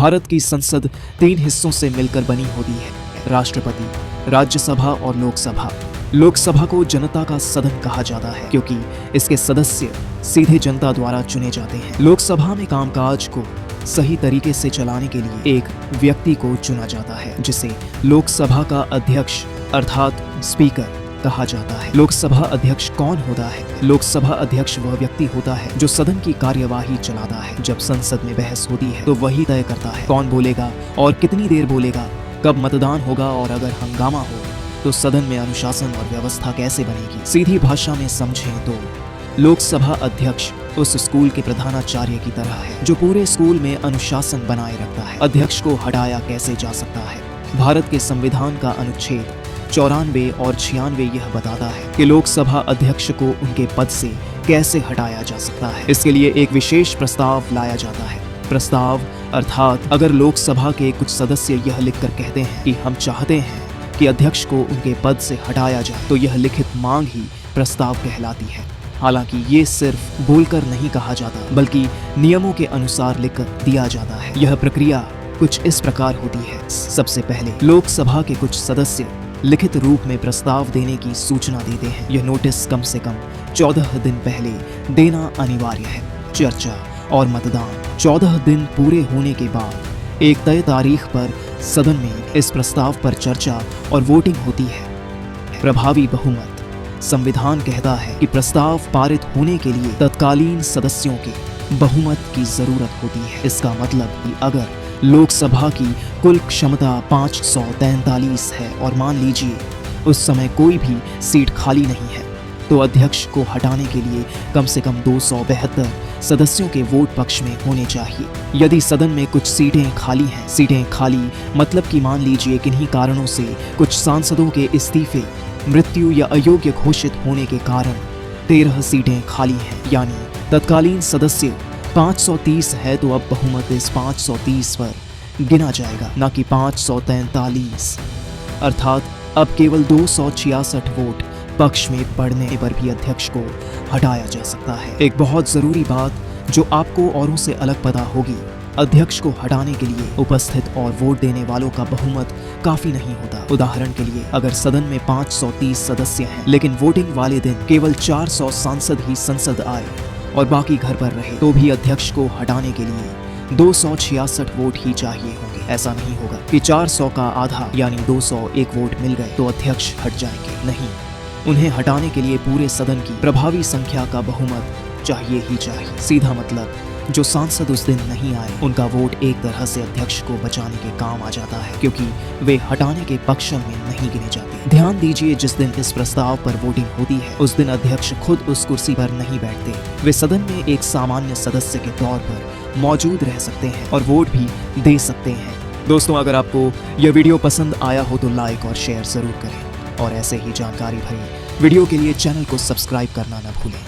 भारत की संसद 3 हिस्सों से मिलकर बनी होती है, राष्ट्रपति, राज्यसभा और लोकसभा। लोकसभा को जनता का सदन कहा जाता है क्योंकि इसके सदस्य सीधे जनता द्वारा चुने जाते हैं। लोकसभा में कामकाज को सही तरीके से चलाने के लिए एक व्यक्ति को चुना जाता है जिसे लोकसभा का अध्यक्ष अर्थात स्पीकर कहा जाता है। लोकसभा अध्यक्ष कौन होता है? लोकसभा अध्यक्ष वह व्यक्ति होता है जो सदन की कार्यवाही चलाता है। जब संसद में बहस होती है तो वही तय करता है कौन बोलेगा और कितनी देर बोलेगा, कब मतदान होगा और अगर हंगामा हो तो सदन में अनुशासन और व्यवस्था कैसे बनेगी। सीधी भाषा में समझें तो लोकसभा अध्यक्ष उस स्कूल के प्रधानाचार्य की तरह है जो पूरे स्कूल में अनुशासन बनाए रखता है। अध्यक्ष को हटाया कैसे जा सकता है? भारत के संविधान का अनुच्छेद 94 और 96 यह बताता है कि लोकसभा अध्यक्ष को उनके पद से कैसे हटाया जा सकता है। इसके लिए एक विशेष प्रस्ताव लाया जाता है। प्रस्ताव अर्थात अगर लोकसभा के कुछ सदस्य यह लिखकर कहते हैं कि हम चाहते हैं कि अध्यक्ष को उनके पद से हटाया जाए तो यह लिखित मांग ही प्रस्ताव कहलाती है। हालांकि ये सिर्फ बोलकर नहीं कहा जाता बल्कि नियमों के अनुसार लिखकर दिया जाता है। यह प्रक्रिया कुछ इस प्रकार होती है। सबसे पहले लोकसभा के कुछ सदस्य लिखित रूप में प्रस्ताव देने की सूचना देते हैं। यह नोटिस कम से कम 14 दिन पहले देना अनिवार्य है। चर्चा और मतदान 14 दिन पूरे होने के बाद एक तय तारीख पर सदन में इस प्रस्ताव पर चर्चा और वोटिंग होती है। प्रभावी बहुमत संविधान कहता है कि प्रस्ताव पारित होने के लिए तत्कालीन सदस्यों के बहुमत की जरूरत होती है। इसका मतलब कि अगर लोकसभा की कुल क्षमता 543 है और मान लीजिए उस समय कोई भी सीट खाली नहीं है तो अध्यक्ष को हटाने के लिए कम से कम 272 सदस्यों के वोट पक्ष में होने चाहिए। यदि सदन में कुछ सीटें खाली हैं, सीटें खाली मतलब कि मान लीजिए किन्हीं कारणों से कुछ सांसदों के इस्तीफे, मृत्यु या अयोग्य घोषित होने के कारण 13 सीटें खाली हैं, यानी तत्कालीन सदस्य 530 है तो अब बहुमत इस 530 पर गिना जाएगा, ना कि 543। अर्थात अब केवल 266 वोट पक्ष में पड़ने पर भी अध्यक्ष को हटाया जा सकता है। एक बहुत जरूरी बात जो आपको औरों से अलग पता होगी, अध्यक्ष को हटाने के लिए उपस्थित और वोट देने वालों का बहुमत काफी नहीं होता। उदाहरण के लिए अगर सदन में 530 सदस्य हैं लेकिन वोटिंग वाले दिन केवल 400 सांसद ही संसद आए और बाकी घर पर रहे तो भी अध्यक्ष को हटाने के लिए 266 वोट ही चाहिए होंगे। ऐसा नहीं होगा कि 400 का आधा यानी 201 वोट मिल गए तो अध्यक्ष हट जाएंगे। नहीं, उन्हें हटाने के लिए पूरे सदन की प्रभावी संख्या का बहुमत चाहिए ही चाहिए। सीधा मतलब जो सांसद उस दिन नहीं आए उनका वोट एक तरह से अध्यक्ष को बचाने के काम आ जाता है क्योंकि वे हटाने के पक्ष में नहीं गिने जाते। ध्यान दीजिए, जिस दिन इस प्रस्ताव पर वोटिंग होती है उस दिन अध्यक्ष खुद उस कुर्सी पर नहीं बैठते। वे सदन में एक सामान्य सदस्य के तौर पर मौजूद रह सकते हैं और वोट भी दे सकते हैं। दोस्तों, अगर आपको यह वीडियो पसंद आया हो तो लाइक और शेयर जरूर करें और ऐसे ही जानकारी भरी वीडियो के लिए चैनल को सब्सक्राइब करना न भूलें।